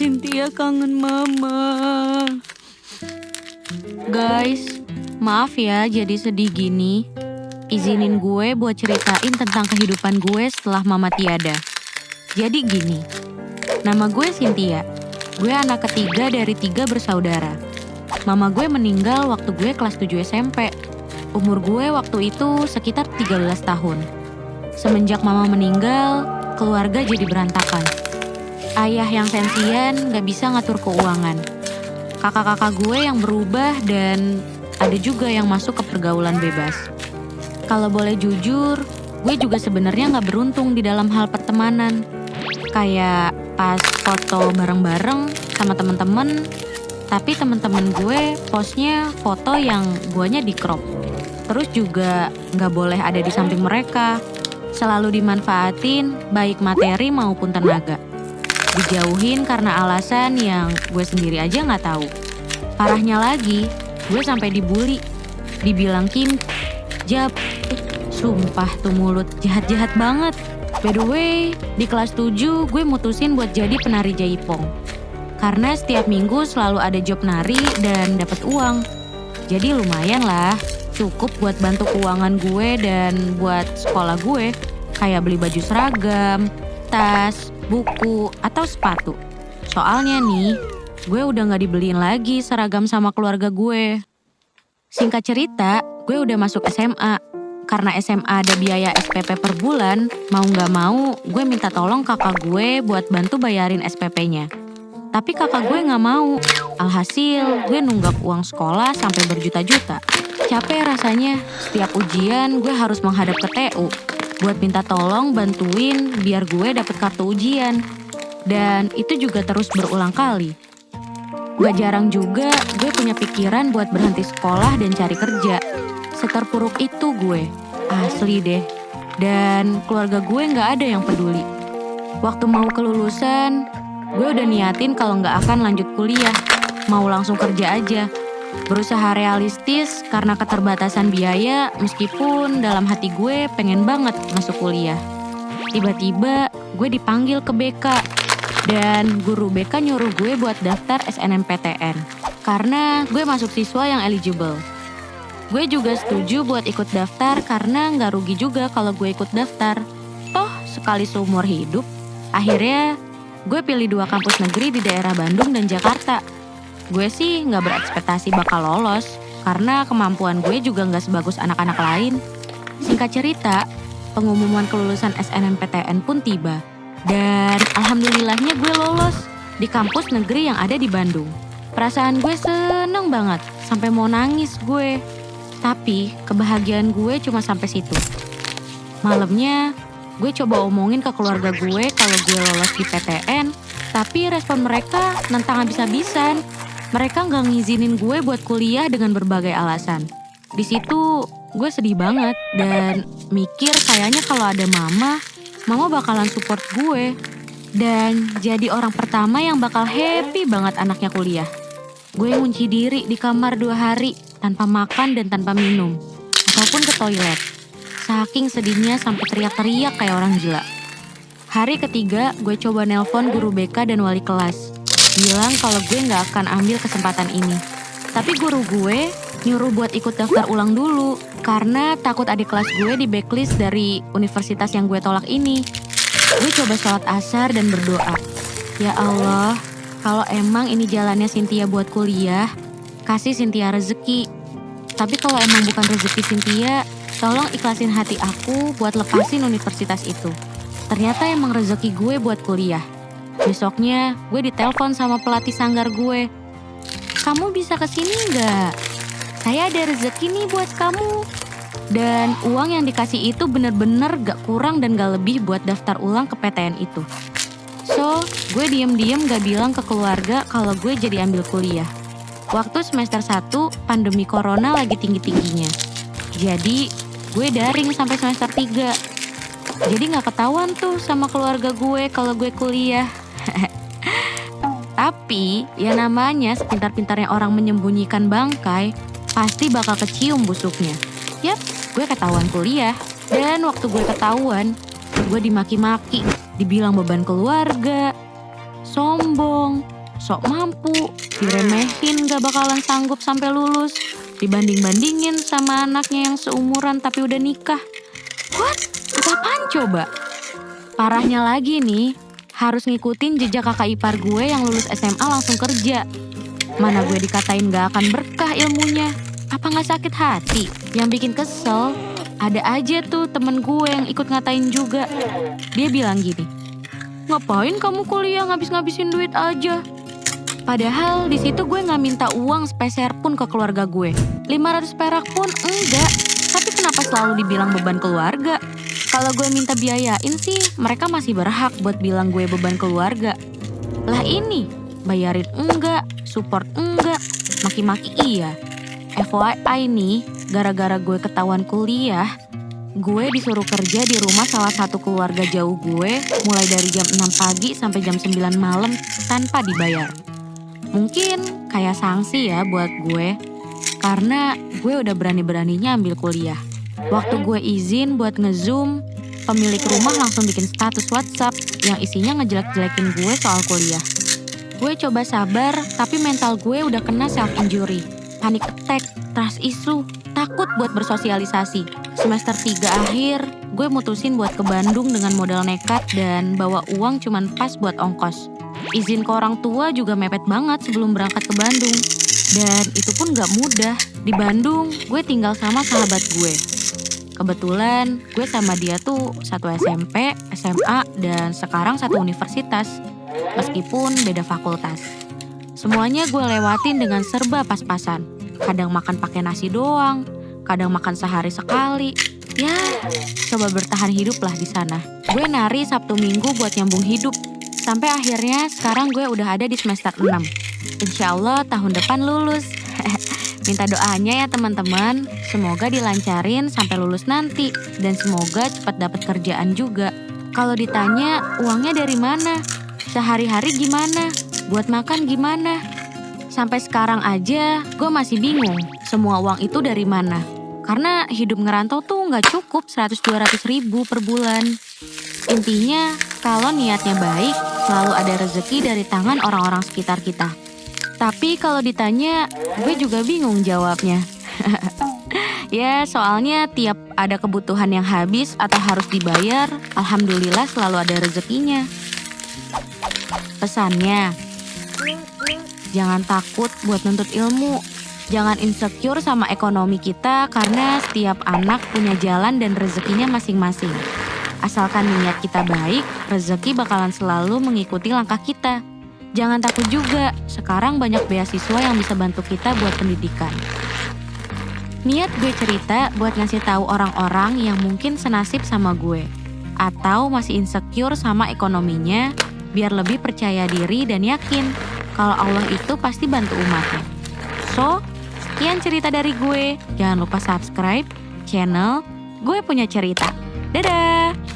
Cynthia kangen mama. Guys, maaf ya jadi sedih gini. Izinin gue buat ceritain tentang kehidupan gue setelah mama tiada. Jadi gini, nama gue Cynthia. Gue anak ketiga dari 3 bersaudara. Mama gue meninggal waktu gue kelas 7 SMP. Umur gue waktu itu sekitar 13 tahun. Semenjak mama meninggal, keluarga jadi berantakan. Ayah yang sensian gak bisa ngatur keuangan. Kakak-kakak gue yang berubah dan ada juga yang masuk ke pergaulan bebas. Kalau boleh jujur, gue juga sebenarnya gak beruntung di dalam hal pertemanan. Kayak pas foto bareng-bareng sama temen-temen, tapi temen-temen gue postnya foto yang guanya di crop. Terus juga gak boleh ada di samping mereka. Selalu dimanfaatin baik materi maupun tenaga. Dijauhin karena alasan yang gue sendiri aja gak tahu. Parahnya lagi, gue sampai dibully. Dibilang Kim, Jap, sumpah tuh mulut jahat-jahat banget. By the way, di kelas 7 gue mutusin buat jadi penari jaipong. Karena setiap minggu selalu ada job nari dan dapat uang. Jadi lumayan lah, cukup buat bantu keuangan gue dan buat sekolah gue. Kayak beli baju seragam, tas, buku, atau sepatu. Soalnya nih, gue udah gak dibeliin lagi seragam sama keluarga gue. Singkat cerita, gue udah masuk SMA. Karena SMA ada biaya SPP per bulan, mau gak mau gue minta tolong kakak gue buat bantu bayarin SPP-nya. Tapi kakak gue gak mau. Alhasil, gue nunggak uang sekolah sampai berjuta-juta. Capek rasanya, setiap ujian gue harus menghadap ke TU. Buat minta tolong bantuin biar gue dapet kartu ujian. Dan itu juga terus berulang kali. Gak jarang juga gue punya pikiran buat berhenti sekolah dan cari kerja. Seterpuruk itu gue, asli deh. Dan keluarga gue gak ada yang peduli. Waktu mau kelulusan, gue udah niatin kalau gak akan lanjut kuliah. Mau langsung kerja aja. Berusaha realistis karena keterbatasan biaya meskipun dalam hati gue pengen banget masuk kuliah. Tiba-tiba gue dipanggil ke BK. Dan guru BK nyuruh gue buat daftar SNMPTN karena gue masuk siswa yang eligible. Gue juga setuju buat ikut daftar karena gak rugi juga kalau gue ikut daftar. Toh sekali seumur hidup. Akhirnya gue pilih 2 kampus negeri di daerah Bandung dan Jakarta. Gue sih gak berekspektasi bakal lolos karena kemampuan gue juga gak sebagus anak-anak lain. Singkat cerita, pengumuman kelulusan SNMPTN pun tiba. Dan alhamdulillahnya gue lolos di kampus negeri yang ada di Bandung. Perasaan gue seneng banget, sampai mau nangis gue. Tapi kebahagiaan gue cuma sampai situ. Malamnya, gue coba omongin ke keluarga gue kalau gue lolos di PTN. Tapi respon mereka nentang habis-habisan. Mereka gak ngizinin gue buat kuliah dengan berbagai alasan. Di situ gue sedih banget dan mikir kayaknya kalau ada mama bakalan support gue. Dan jadi orang pertama yang bakal happy banget anaknya kuliah. Gue ngunci diri di kamar 2 hari tanpa makan dan tanpa minum. Ataupun ke toilet. Saking sedihnya sampai teriak-teriak kayak orang gila. Hari ketiga gue coba nelpon guru BK dan wali kelas. Bilang kalau gue gak akan ambil kesempatan ini. Tapi guru gue nyuruh buat ikut daftar ulang dulu. Karena takut adik kelas gue di backlist dari universitas yang gue tolak ini. Gue coba sholat asar dan berdoa. Ya Allah, kalau emang ini jalannya Cynthia buat kuliah, kasih Cynthia rezeki. Tapi kalau emang bukan rezeki Cynthia, tolong ikhlasin hati aku buat lepasin universitas itu. Ternyata emang rezeki gue buat kuliah. Besoknya gue ditelepon sama pelatih sanggar gue. Kamu bisa kesini nggak? Saya ada rezeki nih buat kamu. Dan uang yang dikasih itu bener-bener gak kurang dan gak lebih buat daftar ulang ke PTN itu. So, gue diem-diem gak bilang ke keluarga kalau gue jadi ambil kuliah. Waktu semester 1, pandemi corona lagi tinggi-tingginya. Jadi, gue daring sampai semester 3. Jadi gak ketahuan tuh sama keluarga gue kalau gue kuliah. Tapi, ya namanya sepintar-pintarnya orang menyembunyikan bangkai, pasti bakal kecium busuknya. Yap, gue ketahuan kuliah. Dan waktu gue ketahuan, gue dimaki-maki, dibilang beban keluarga, sombong, sok mampu, diremehin gak bakalan sanggup sampai lulus, dibanding-bandingin sama anaknya yang seumuran tapi udah nikah. What? Itu apaan coba? Parahnya lagi nih, harus ngikutin jejak kakak ipar gue yang lulus SMA langsung kerja. Mana gue dikatain gak akan berkah ilmunya. Apa gak sakit hati? Yang bikin kesel, ada aja tuh temen gue yang ikut ngatain juga. Dia bilang gini, ngapain kamu kuliah ngabis-ngabisin duit aja? Padahal di situ gue gak minta uang sepeser pun ke keluarga gue. 500 perak pun enggak. Tapi kenapa selalu dibilang beban keluarga? Kalau gue minta biayain sih, mereka masih berhak buat bilang gue beban keluarga. Lah ini, bayarin enggak, support enggak, maki-maki iya. FYI nih, gara-gara gue ketahuan kuliah, gue disuruh kerja di rumah salah satu keluarga jauh gue mulai dari jam 6 pagi sampai jam 9 malam tanpa dibayar. Mungkin kayak sanksi ya buat gue, karena gue udah berani-beraninya ambil kuliah. Waktu gue izin buat nge-zoom, pemilik rumah langsung bikin status WhatsApp yang isinya ngejelek-jelekin gue soal kuliah. Gue coba sabar, tapi mental gue udah kena self-injury, panic attack, trust issue, takut buat bersosialisasi. Semester 3 akhir, gue mutusin buat ke Bandung dengan modal nekat dan bawa uang cuman pas buat ongkos. Izin ke orang tua juga mepet banget sebelum berangkat ke Bandung. Dan itu pun gak mudah. Di Bandung, gue tinggal sama sahabat gue. Kebetulan gue sama dia tuh satu SMP, SMA, dan sekarang satu universitas. Meskipun beda fakultas. Semuanya gue lewatin dengan serba pas-pasan. Kadang makan pakai nasi doang, kadang makan sehari sekali. Ya, coba bertahan hidup lah di sana. Gue nari Sabtu Minggu buat nyambung hidup. Sampai akhirnya sekarang gue udah ada di semester 6. Insya Allah tahun depan lulus. Minta doanya ya teman-teman, semoga dilancarin sampai lulus nanti. Dan semoga cepat dapat kerjaan juga. Kalau ditanya uangnya dari mana? Sehari-hari gimana? Buat makan gimana? Sampai sekarang aja gue masih bingung semua uang itu dari mana. Karena hidup ngerantau tuh gak cukup 100-200 ribu per bulan. Intinya kalau niatnya baik, selalu ada rezeki dari tangan orang-orang sekitar kita. Tapi kalau ditanya, gue juga bingung jawabnya. Ya, soalnya tiap ada kebutuhan yang habis atau harus dibayar, alhamdulillah selalu ada rezekinya. Pesannya, jangan takut buat nuntut ilmu. Jangan insecure sama ekonomi kita karena setiap anak punya jalan dan rezekinya masing-masing. Asalkan niat kita baik, rezeki bakalan selalu mengikuti langkah kita. Jangan takut juga, sekarang banyak beasiswa yang bisa bantu kita buat pendidikan. Niat gue cerita buat ngasih tahu orang-orang yang mungkin senasib sama gue. Atau masih insecure sama ekonominya, biar lebih percaya diri dan yakin kalau Allah itu pasti bantu umatnya. So, sekian cerita dari gue. Jangan lupa subscribe channel Gue Punya Cerita. Dadah!